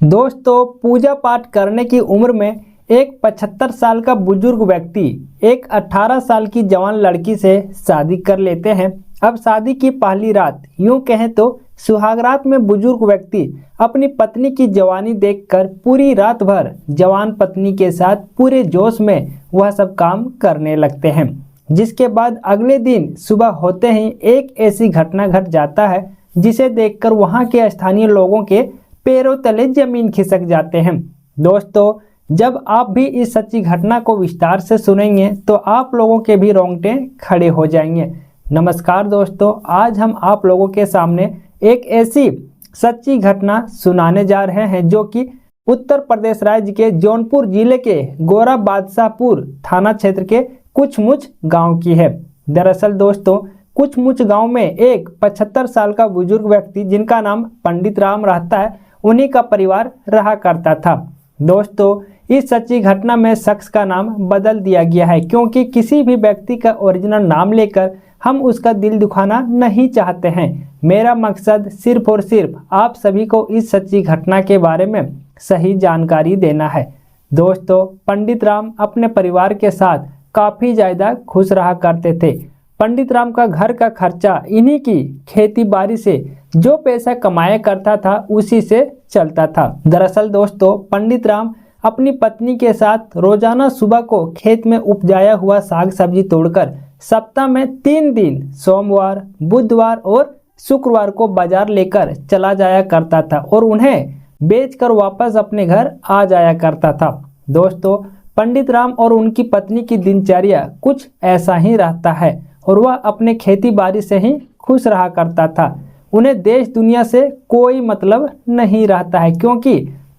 दोस्तों, पूजा पाठ करने की उम्र में एक 75 साल का बुजुर्ग व्यक्ति एक 18 साल की जवान लड़की से शादी कर लेते हैं। अब शादी की पहली रात, यूं कहें तो सुहागरात में बुजुर्ग व्यक्ति अपनी पत्नी की जवानी देखकर पूरी रात भर जवान पत्नी के साथ पूरे जोश में वह सब काम करने लगते हैं। जिसके बाद अगले दिन सुबह होते ही एक ऐसी घटना घट जाता है जिसे देखकर वहां के स्थानीय लोगों के पैरों तले जमीन खिसक जाते हैं। दोस्तों, जब आप भी इस सच्ची घटना को विस्तार से सुनेंगे तो आप लोगों के भी रोंगटे खड़े हो जाएंगे। नमस्कार दोस्तों, आज हम आप लोगों के सामने एक ऐसी सच्ची घटना सुनाने जा रहे हैं जो कि उत्तर प्रदेश राज्य के जौनपुर जिले के गोरा बादशाहपुर थाना क्षेत्र के कुछमुच गांव की है। दरअसल दोस्तों, कुछमुच गांव में एक 75 साल का बुजुर्ग व्यक्ति जिनका नाम पंडित राम रहता है, उन्हीं का परिवार रहा करता था। दोस्तों, इस सच्ची घटना में शख्स का नाम बदल दिया गया है क्योंकि किसी भी व्यक्ति का ओरिजिनल नाम लेकर हम उसका दिल दुखाना नहीं चाहते हैं। मेरा मकसद सिर्फ और सिर्फ आप सभी को इस सच्ची घटना के बारे में सही जानकारी देना है। दोस्तों, पंडित राम अपने परिवार के साथ काफ़ी ज़्यादा खुश रहा करते थे। पंडित राम का घर का खर्चा इन्हीं की खेती बाड़ी से जो पैसा कमाया करता था उसी से चलता था। दरअसल दोस्तों, पंडित राम अपनी पत्नी के साथ रोजाना सुबह को खेत में उपजाया हुआ साग सब्जी तोड़कर सप्ताह में 3 दिन सोमवार, बुधवार और शुक्रवार को बाजार लेकर चला जाया करता था और उन्हें बेचकर वापस अपने घर आ जाया करता था। दोस्तों, पंडित राम और उनकी पत्नी की दिनचर्या कुछ ऐसा ही रहता है और वह अपने खेती बाड़ी से ही खुश रहा करता था। उन्हें देश दुनिया से कोई मतलब नहीं रहता है क्योंकि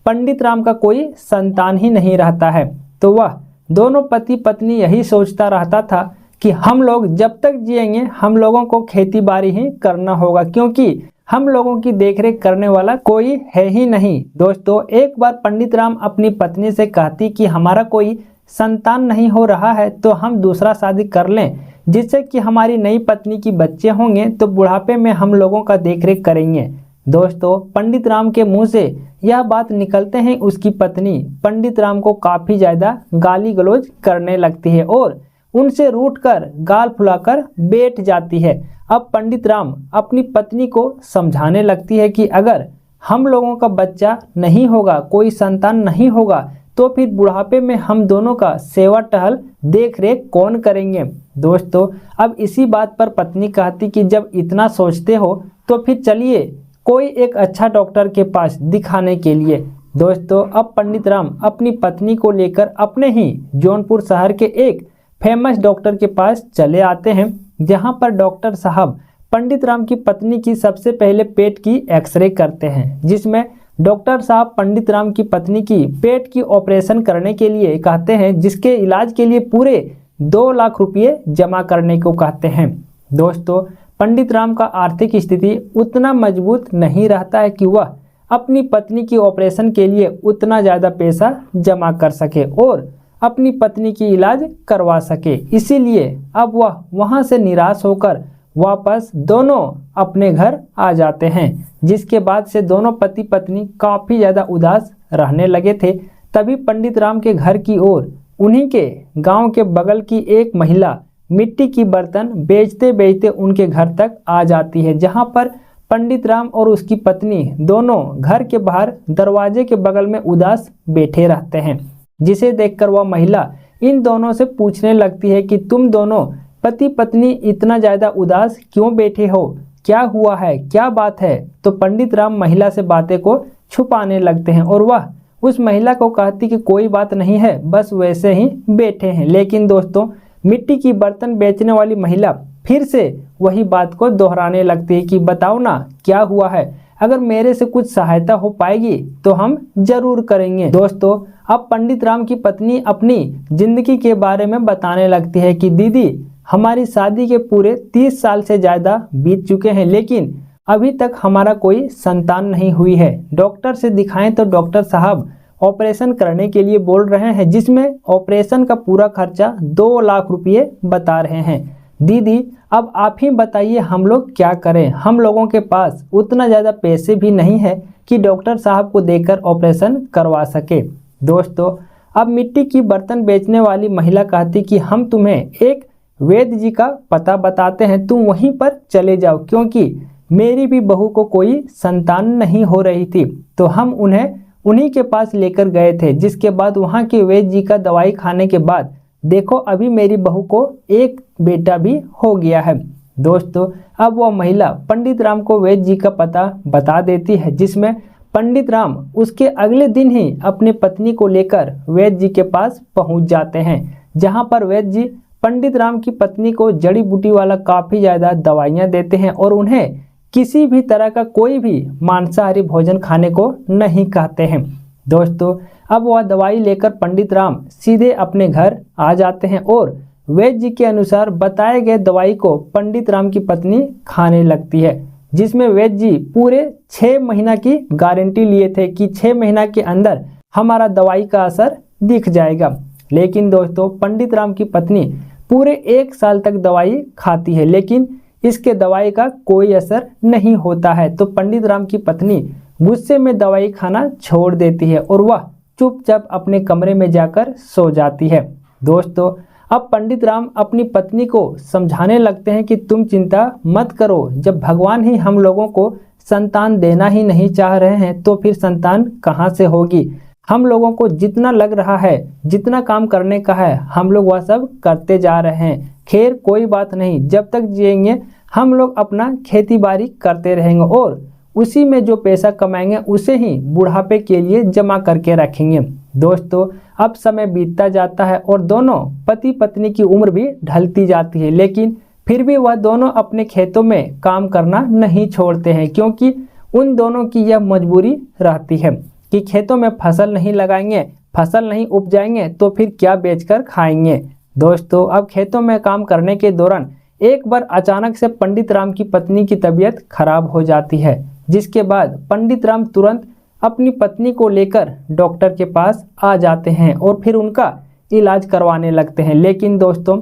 पंडित राम का कोई संतान ही नहीं रहता है। तो वह दोनों पति पत्नी यही सोचता रहता था कि हम लोग जब तक जिएंगे हम लोगों को खेती बाड़ी ही करना होगा क्योंकि हम लोगों की देखरेख करने वाला कोई है ही नहीं। दोस्तों, एक बार पंडित राम अपनी पत्नी से कहती कि हमारा कोई संतान नहीं हो रहा है तो हम दूसरा शादी कर लें, जिससे कि हमारी नई पत्नी की बच्चे होंगे तो बुढ़ापे में हम लोगों का देखरेख करेंगे। दोस्तों, पंडित राम के मुंह से यह बात निकलते हैं उसकी पत्नी पंडित राम को काफ़ी ज़्यादा गाली गलौज करने लगती है और उनसे रूठकर गाल फुलाकर बैठ जाती है। अब पंडित राम अपनी पत्नी को समझाने लगती है कि अगर हम लोगों का बच्चा नहीं होगा, कोई संतान नहीं होगा तो फिर बुढ़ापे में हम दोनों का सेवा टहल देख रेख कौन करेंगे। दोस्तों, अब इसी बात पर पत्नी कहती कि जब इतना सोचते हो तो फिर चलिए कोई एक अच्छा डॉक्टर के पास दिखाने के लिए। दोस्तों, अब पंडित राम अपनी पत्नी को लेकर अपने ही जौनपुर शहर के एक फेमस डॉक्टर के पास चले आते हैं, जहां पर डॉक्टर साहब पंडित राम की पत्नी की सबसे पहले पेट की एक्सरे करते हैं, जिसमें डॉक्टर साहब पंडित राम की पत्नी की पेट की ऑपरेशन करने के लिए कहते हैं, जिसके इलाज के लिए पूरे 2 लाख रुपये जमा करने को कहते हैं। दोस्तों, पंडित राम का आर्थिक स्थिति उतना मजबूत नहीं रहता है कि वह अपनी पत्नी की ऑपरेशन के लिए उतना ज़्यादा पैसा जमा कर सके और अपनी पत्नी की इलाज करवा सके। इसीलिए अब वह वहां से निराश होकर वापस दोनों अपने घर आ जाते हैं, जिसके बाद से दोनों पति पत्नी काफ़ी ज़्यादा उदास रहने लगे थे। तभी पंडित राम के घर की ओर उन्हीं के गांव के बगल की एक महिला मिट्टी की बर्तन बेचते बेचते उनके घर तक आ जाती है, जहां पर पंडित राम और उसकी पत्नी दोनों घर के बाहर दरवाजे के बगल में उदास बैठे रहते हैं, जिसे देखकर वह महिला इन दोनों से पूछने लगती है कि तुम दोनों पति पत्नी इतना ज़्यादा उदास क्यों बैठे हो, क्या हुआ है, क्या बात है। तो पंडित राम महिला से बातें को छुपाने लगते हैं और वह उस महिला को कहती कि कोई बात नहीं है, बस वैसे ही बैठे हैं। लेकिन दोस्तों, मिट्टी की बर्तन बेचने वाली महिला फिर से वही बात को दोहराने लगती है कि बताओ ना क्या हुआ है, अगर मेरे से कुछ सहायता हो पाएगी तो हम जरूर करेंगे। दोस्तों, अब पंडित राम की पत्नी अपनी जिंदगी के बारे में बताने लगती है कि दीदी, हमारी शादी के पूरे 30 साल से ज़्यादा बीत चुके हैं लेकिन अभी तक हमारा कोई संतान नहीं हुई है। डॉक्टर से दिखाएं तो डॉक्टर साहब ऑपरेशन करने के लिए बोल रहे हैं, जिसमें ऑपरेशन का पूरा खर्चा 2 लाख रुपये बता रहे हैं। दीदी, अब आप ही बताइए हम लोग क्या करें, हम लोगों के पास उतना ज़्यादा पैसे भी नहीं है कि डॉक्टर साहब को देकर ऑपरेशन करवा सके। दोस्तों, अब मिट्टी की बर्तन बेचने वाली महिला कहती कि हम तुम्हें एक वैद्य जी का पता बताते हैं, तुम वहीं पर चले जाओ, क्योंकि मेरी भी बहू को कोई संतान नहीं हो रही थी, तो हम उन्हें उन्हीं के पास लेकर गए थे। जिसके बाद वहाँ के वैद्य जी का दवाई खाने के बाद देखो अभी मेरी बहू को एक बेटा भी हो गया है। दोस्तों, अब वह महिला पंडित राम को वैद्य जी का पता बता देती है, जिसमें पंडित राम उसके अगले दिन ही अपनी पत्नी को लेकर वैद्य जी के पास पहुंच जाते हैं, जहां पर वैद्य जी पंडित राम की पत्नी को जड़ी बूटी वाला काफ़ी ज़्यादा दवाइयाँ देते हैं और उन्हें किसी भी तरह का कोई भी मांसाहारी भोजन खाने को नहीं कहते हैं। दोस्तों, अब वह दवाई लेकर पंडित राम सीधे अपने घर आ जाते हैं और वैद्य जी के अनुसार बताए गए दवाई को पंडित राम की पत्नी खाने लगती है, जिसमें वैद्य जी पूरे 6 महीना की गारंटी लिए थे कि 6 महीना के अंदर हमारा दवाई का असर दिख जाएगा। लेकिन दोस्तों, पंडित राम की पत्नी पूरे 1 साल तक दवाई खाती है, लेकिन इसके दवाई का कोई असर नहीं होता है। तो पंडित राम की पत्नी गुस्से में दवाई खाना छोड़ देती है और वह चुपचाप अपने कमरे में जाकर सो जाती है। दोस्तों, अब पंडित राम अपनी पत्नी को समझाने लगते हैं कि तुम चिंता मत करो, जब भगवान ही हम लोगों को संतान देना ही नहीं चाह रहे हैं तो फिर संतान कहाँ से होगी। हम लोगों को जितना लग रहा है, जितना काम करने का है, हम लोग वह सब करते जा रहे हैं। खैर कोई बात नहीं, जब तक जिएंगे हम लोग अपना खेती बाड़ी करते रहेंगे और उसी में जो पैसा कमाएंगे उसे ही बुढ़ापे के लिए जमा करके रखेंगे। दोस्तों, अब समय बीतता जाता है और दोनों पति पत्नी की उम्र भी ढलती जाती है, लेकिन फिर भी वह दोनों अपने खेतों में काम करना नहीं छोड़ते हैं, क्योंकि उन दोनों की यह मजबूरी रहती है कि खेतों में फसल नहीं लगाएंगे, फसल नहीं उपजाएंगे तो फिर क्या बेचकर खाएंगे। दोस्तों, अब खेतों में काम करने के दौरान एक बार अचानक से पंडित राम की पत्नी की तबीयत खराब हो जाती है, जिसके बाद पंडित राम तुरंत अपनी पत्नी को लेकर डॉक्टर के पास आ जाते हैं और फिर उनका इलाज करवाने लगते हैं। लेकिन दोस्तों,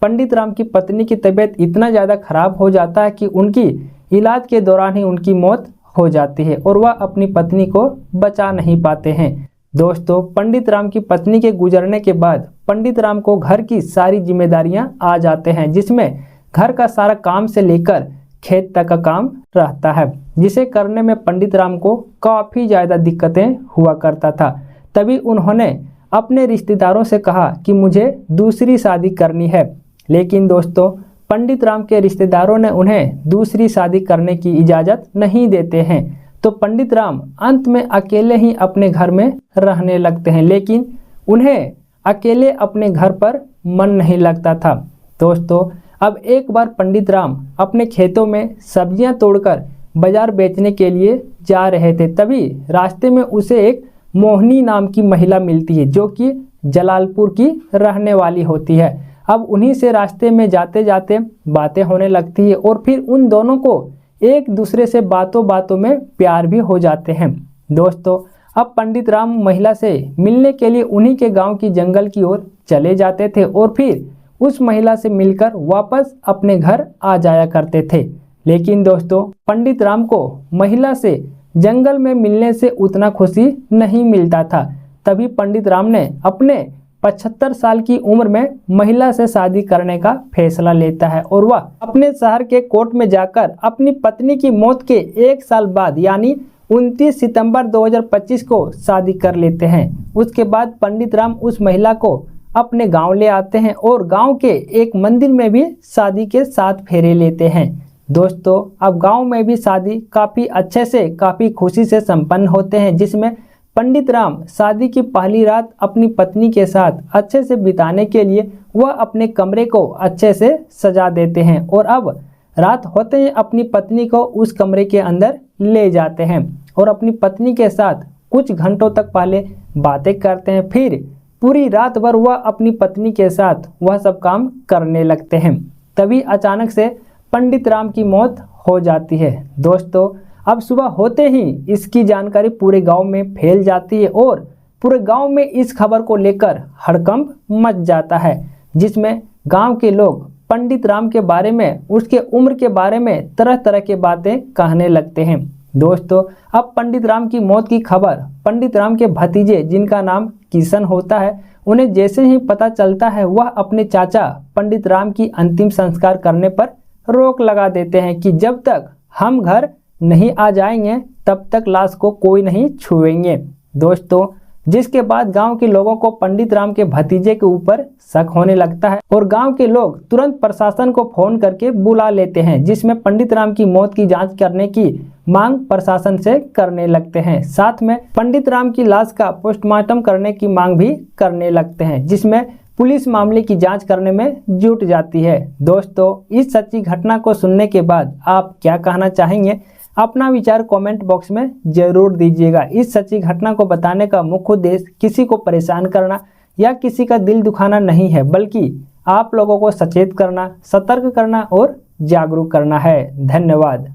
पंडित राम की पत्नी की तबीयत इतना ज़्यादा खराब हो जाता है कि उनकी इलाज के दौरान ही उनकी मौत हो जाती है और वह अपनी पत्नी को बचा नहीं पाते हैं। दोस्तों, पंडित राम की पत्नी के गुजरने के बाद पंडित राम को घर की सारी जिम्मेदारियां आ जाते हैं, जिसमें घर का सारा काम से लेकर खेत तक का काम रहता है, जिसे करने में पंडित राम को काफ़ी ज़्यादा दिक्कतें हुआ करता था। तभी उन्होंने अपने रिश्तेदारों से कहा कि मुझे दूसरी शादी करनी है, लेकिन दोस्तों पंडित राम के रिश्तेदारों ने उन्हें दूसरी शादी करने की इजाज़त नहीं देते हैं। तो पंडित राम अंत में अकेले ही अपने घर में रहने लगते हैं, लेकिन उन्हें अकेले अपने घर पर मन नहीं लगता था। दोस्तों, अब एक बार पंडित राम अपने खेतों में सब्जियां तोड़कर बाजार बेचने के लिए जा रहे थे, तभी रास्ते में उसे एक मोहिनी नाम की महिला मिलती है, जो कि जलालपुर की रहने वाली होती है। अब उन्हीं से रास्ते में जाते जाते बातें होने लगती है और फिर उन दोनों को एक दूसरे से बातों बातों में प्यार भी हो जाते हैं। दोस्तों, अब पंडित राम महिला से मिलने के लिए उन्हीं के गांव की जंगल की ओर चले जाते थे और फिर उस महिला से मिलकर वापस अपने घर आ जाया करते थे। लेकिन दोस्तों, पंडित राम को महिला से जंगल में मिलने से उतना खुशी नहीं मिलता था। तभी पंडित राम ने अपने 75 साल की उम्र में महिला से शादी करने का फैसला लेता है और वह अपने शहर के कोर्ट में जाकर अपनी पत्नी की मौत के 1 साल बाद यानी 29 सितंबर 2025 को शादी कर लेते हैं। उसके बाद पंडित राम उस महिला को अपने गांव ले आते हैं और गांव के एक मंदिर में भी शादी के 7 फेरे लेते हैं। दोस्तों, अब गांव में भी शादी काफ़ी अच्छे से काफ़ी खुशी से संपन्न होते हैं, जिसमें पंडित राम शादी की पहली रात अपनी पत्नी के साथ अच्छे से बिताने के लिए वह अपने कमरे को अच्छे से सजा देते हैं और अब रात होते ही अपनी पत्नी को उस कमरे के अंदर ले जाते हैं और अपनी पत्नी के साथ कुछ घंटों तक पहले बातें करते हैं। फिर पूरी रात भर वह अपनी पत्नी के साथ वह सब काम करने लगते हैं। तभी अचानक से पंडित राम की मौत हो जाती है। दोस्तों, अब सुबह होते ही इसकी जानकारी पूरे गांव में फैल जाती है और पूरे गांव में इस खबर को लेकर हड़कंप मच जाता है, जिसमें गांव के लोग पंडित राम के बारे में, उसके उम्र के बारे में तरह तरह की बातें कहने लगते हैं। दोस्तों, अब पंडित राम की मौत की खबर पंडित राम के भतीजे जिनका नाम किशन होता है, उन्हें जैसे ही पता चलता है वह अपने चाचा पंडित राम की अंतिम संस्कार करने पर रोक लगा देते हैं कि जब तक हम घर नहीं आ जाएंगे तब तक लाश को कोई नहीं छुएंगे। दोस्तों, जिसके बाद गांव के लोगों को पंडित राम के भतीजे के ऊपर शक होने लगता है और गांव के लोग तुरंत प्रशासन को फोन करके बुला लेते हैं, जिसमें पंडित राम की मौत की जांच करने की मांग प्रशासन से करने लगते हैं। साथ में पंडित राम की लाश का पोस्टमार्टम करने की मांग भी करने लगते हैं, जिसमें पुलिस मामले की जांच करने में जुट जाती है। दोस्तों, इस सच्ची घटना को सुनने के बाद आप क्या कहना चाहेंगे? अपना विचार कमेंट बॉक्स में जरूर दीजिएगा। इस सच्ची घटना को बताने का मुख्य उद्देश्य किसी को परेशान करना या किसी का दिल दुखाना नहीं है, बल्कि आप लोगों को सचेत करना, सतर्क करना और जागरूक करना है। धन्यवाद।